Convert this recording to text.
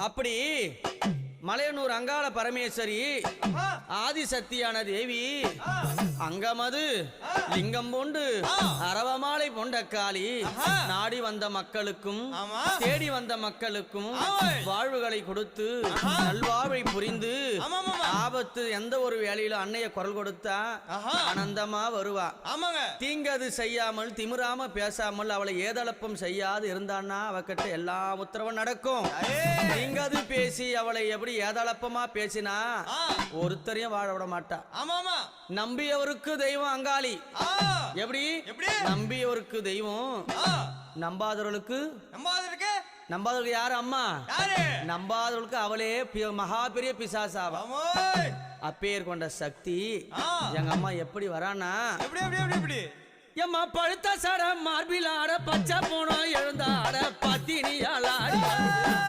அப்படி மலையனூர் அங்காள பரமேஸ்வரி ஆதிசக்தியான தேவி அங்கமது லிங்கம் போண்டு அரவமாலை போண்ட காளி நாடி வந்த மக்களுக்கும் தேடி வந்த மக்களுக்கும் வாழ்வுகளை கொடுத்து நல்வாழ்வை புரிந்து ஆபத்து எந்த ஒரு வேலையில அன்னைய குரல் கொடுத்தா ஆனந்தமா வருவா. தீங்கது செய்யாமல் திமிராம பேசாமல் அவளை ஏதளப்பம் செய்யாது இருந்தான்னா அவகிட்ட எல்லா உத்தரவும் நடக்கும். தீங்கது பேசி அவளை எப்படி ஏதளப்பமா பேசினா ஒருத்தரையும் வாழ விட மாட்டா. நம்பியவருக்கு தெய்வம் அங்காளி. எப்படி நம்பியவருக்கு தெய்வம், நம்பாதவர்களுக்கு யாரு அம்மா, நம்பாதவர்களுக்கு அவளே மகா பெரிய பிசாசாவா. அப்பேர் கொண்ட சக்தி எங்க அம்மா எப்படி வரானா, எம்மா பழுத்த சட மார்பில் ஆட பச்சை போனோம் எழுந்தாட பத்தினியால